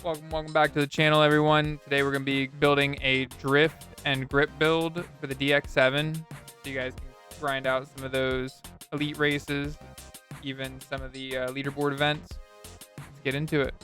Welcome back to the channel, everyone. Today we're going to be building a drift and grip build for the DX7, so you guys can grind out some of those elite races, even some of the leaderboard events. Let's get into it.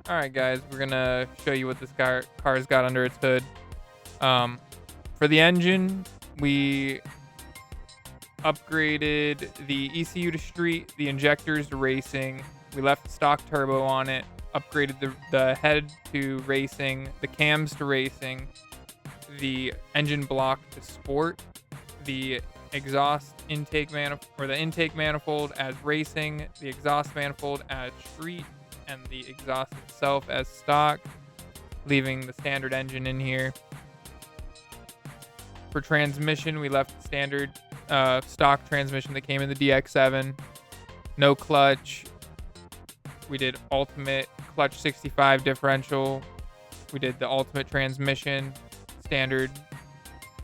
All right, guys, we're gonna show you what this car's got under its hood. For the engine, we upgraded the ECU to street, the injectors to racing. We left the stock turbo on it, upgraded the head to racing, the cams to racing, the engine block to sport, the exhaust intake manifold, or the intake manifold as racing, the exhaust manifold as street, and the exhaust itself as stock, leaving the standard engine in here. For transmission, we left the standard stock transmission that came in the DX7. No clutch. We did ultimate clutch 65 differential. We did the ultimate transmission, standard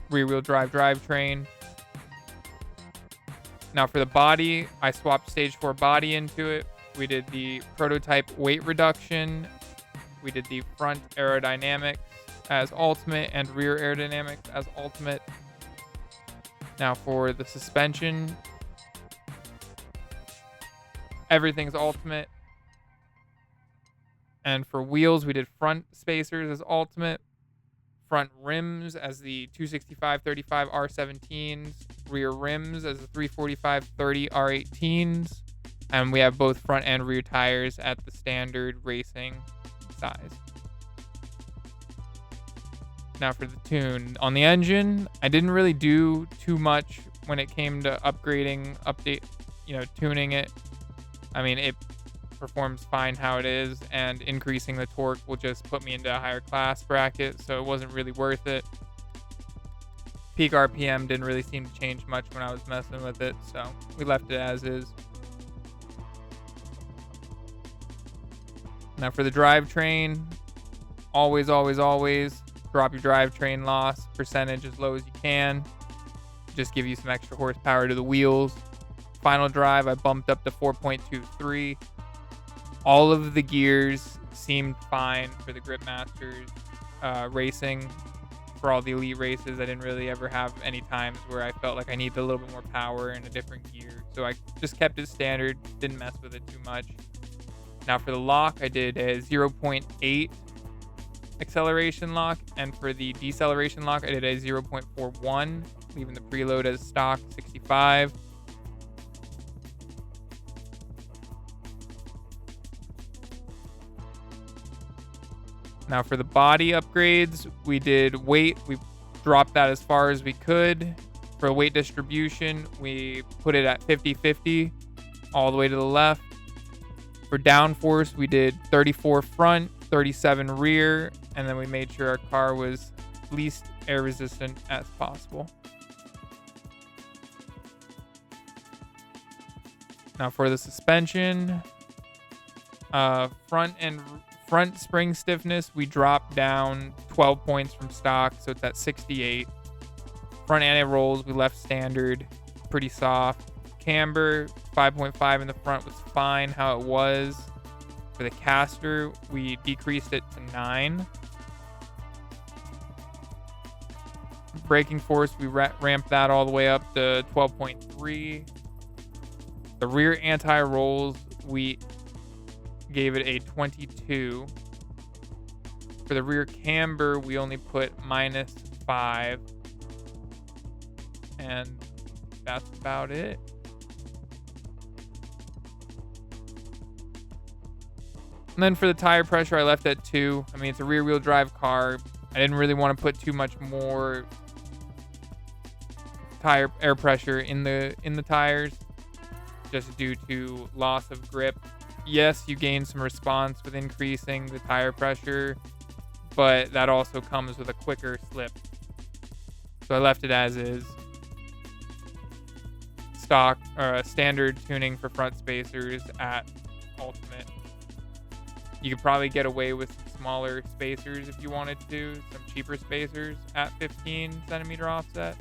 rear-wheel drive drivetrain. Now for the body, I swapped stage 4 body into it. We did the prototype weight reduction. We did the front aerodynamics as ultimate and rear aerodynamics as ultimate. Now for the suspension, everything's ultimate. And for wheels, we did front spacers as ultimate, front rims as the 265/35 R17s, rear rims as the 345/30 R18s. And we have both front and rear tires at the standard racing size. Now for the tune. On the engine, I didn't really do too much when it came to tuning it. I mean, it performs fine how it is, and increasing the torque will just put me into a higher class bracket, so it wasn't really worth it. Peak RPM didn't really seem to change much when I was messing with it, so we left it as is. Now for the drivetrain, always drop your drivetrain loss percentage as low as you can. Just give you some extra horsepower to the wheels. Final drive, I bumped up to 4.23. All of the gears seemed fine for the Gripmasters racing. For all the elite races, I didn't really ever have any times where I felt like I needed a little bit more power in a different gear. So I just kept it standard, didn't mess with it too much. Now for the lock, I did a 0.8 acceleration lock, and for the deceleration lock, I did a 0.41, leaving the preload as stock 65. Now for the body upgrades, we did weight. We dropped that as far as we could. For weight distribution, we put it at 50-50 all the way to the left. For downforce, we did 34 front, 37 rear, and then we made sure our car was least air resistant as possible. Now for the suspension, front spring stiffness, we dropped down 12 points from stock, so it's at 68. Front anti-rolls, we left standard, pretty soft. Camber, 5.5 in the front was fine how it was. For the caster, we decreased it to 9. Braking force, we ramped that all the way up to 12.3. The rear anti-rolls, we gave it a 22. For the rear camber, we only put -5. And that's about it. And then for the tire pressure, I left at 2. I mean, it's a rear-wheel drive car. I didn't really want to put too much more tire air pressure in the tires, just due to loss of grip. Yes, you gain some response with increasing the tire pressure, but that also comes with a quicker slip. So I left it as is. Stock or standard tuning for front spacers at ultimate. You could probably get away with some smaller spacers if you wanted to, some cheaper spacers at 15 centimeter offset,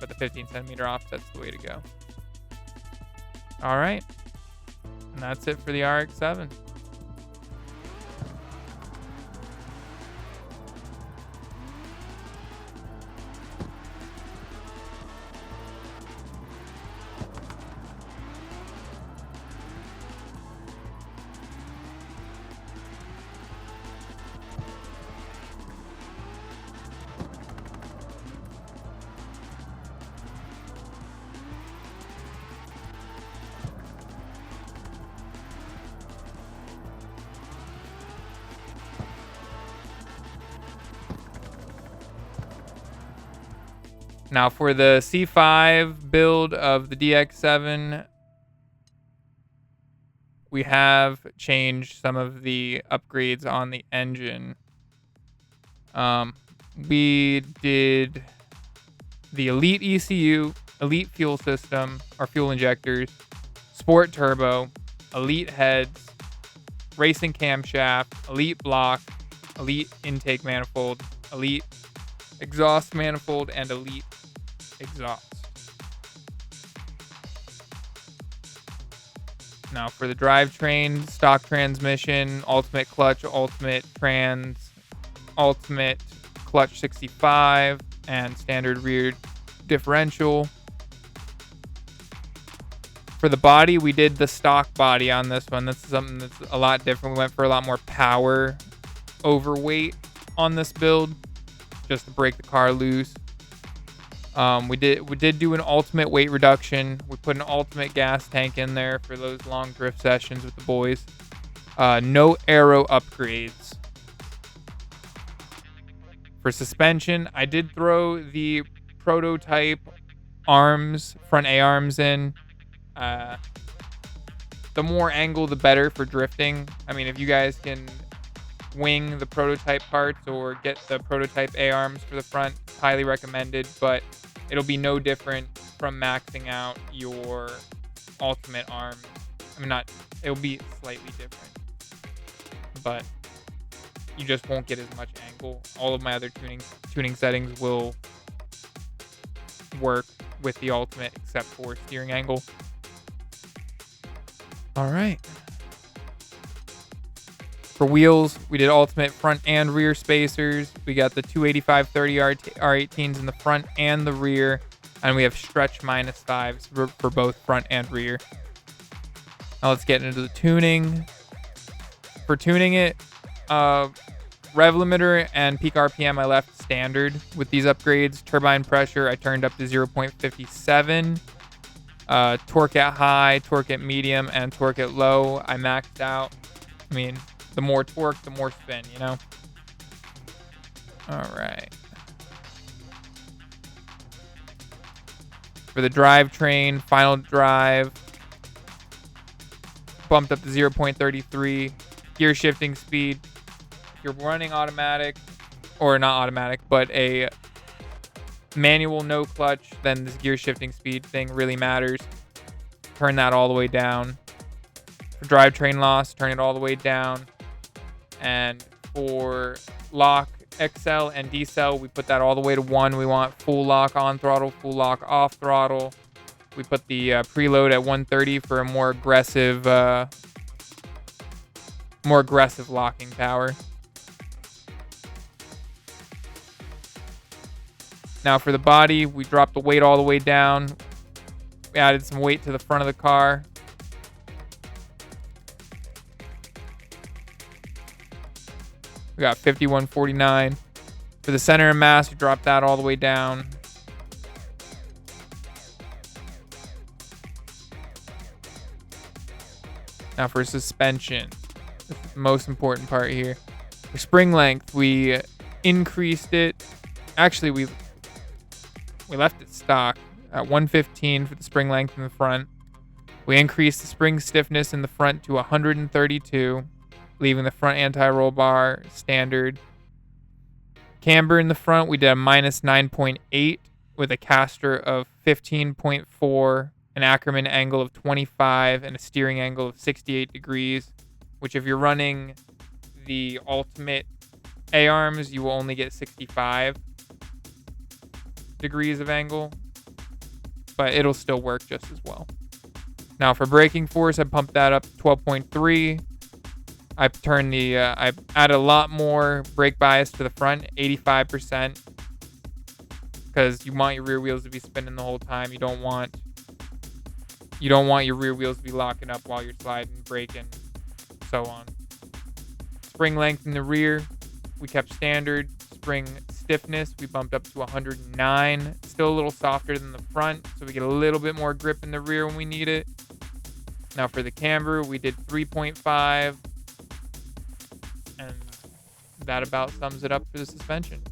but the 15 centimeter offset's the way to go. All right, and that's it for the RX-7. Now for the C5 build of the DX7, we have changed some of the upgrades on the engine. We did the Elite ECU, Elite fuel system, or fuel injectors, Sport Turbo, Elite heads, Racing camshaft, Elite block, Elite intake manifold, Elite exhaust manifold, and Elite exhaust. Now for the drivetrain, stock transmission, ultimate clutch, ultimate trans, ultimate clutch 65, and standard rear differential. For the body, we did the stock body on this one. This is something that's a lot different. We went for a lot more power overweight on this build, just to break the car loose. We did do an ultimate weight reduction. We put an ultimate gas tank in there for those long drift sessions with the boys. No aero upgrades. For suspension, I did throw the prototype arms, front A-arms in. The more angle, the better for drifting. I mean, if you guys can wing the prototype parts or get the prototype A-arms for the front, highly recommended, but it'll be no different from maxing out your ultimate arms. I mean, it'll be slightly different, but you just won't get as much angle. All of my other tuning settings will work with the ultimate except for steering angle. All right. For wheels, we did ultimate front and rear spacers. We got the 285/30 R18s in the front and the rear, and we have stretch -5s for both front and rear. Now let's get into the tuning. For tuning it, rev limiter and peak RPM I left standard with these upgrades. Turbine pressure I turned up to 0.57. Torque at high, torque at medium, and torque at low I maxed out. I mean, the more torque, the more spin, you know? All right. For the drivetrain, final drive, bumped up to 0.33. Gear shifting speed. If you're running automatic, or not automatic, but a manual no clutch, then this gear shifting speed thing really matters. Turn that all the way down. For drivetrain loss, turn it all the way down. And for lock, XL, and decel, we put that all the way to 1. We want full lock on throttle, full lock off throttle. We put the preload at 130 for a more aggressive more aggressive locking power. Now for the body, we dropped the weight all the way down. We added some weight to the front of the car. We got 5149. For the center of mass, we dropped that all the way down. Now for suspension, this is the most important part here. For spring length, we increased it. Actually, we left it stock at 115 for the spring length in the front. We increased the spring stiffness in the front to 132, leaving the front anti-roll bar standard. Camber in the front, we did a minus 9.8 with a caster of 15.4, an Ackerman angle of 25, and a steering angle of 68 degrees, which if you're running the ultimate A-arms, you will only get 65 degrees of angle, but it'll still work just as well. Now for braking force, I pumped that up to 12.3. I added a lot more brake bias to the front, 85%, because you want your rear wheels to be spinning the whole time. You don't want your rear wheels to be locking up while you're sliding, braking, so on. Spring length in the rear, we kept standard. Spring stiffness, we bumped up to 109. Still a little softer than the front, so we get a little bit more grip in the rear when we need it. Now for the camber, we did 3.5. And that about sums it up for the suspension.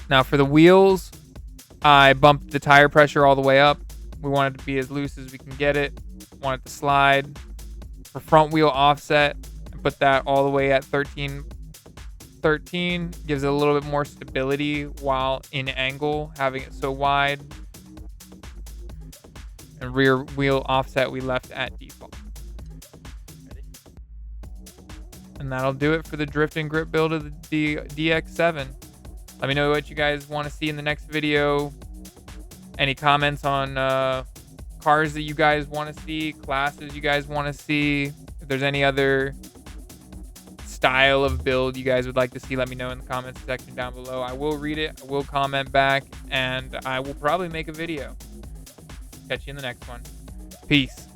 Now for the wheels, I bumped the tire pressure all the way up. We want it to be as loose as we can get it. Want it to slide. For front wheel offset, I put that all the way at 13. Gives it a little bit more stability while in angle, having it so wide. And rear wheel offset we left at default. And that'll do it for the drift and grip build of the DX7. Let me know what you guys want to see in the next video. Any comments on cars that you guys want to see, classes you guys want to see. If there's any other style of build you guys would like to see, let me know in the comments section down below. I will read it, I will comment back, and I will probably make a video. Catch you in the next one. Peace.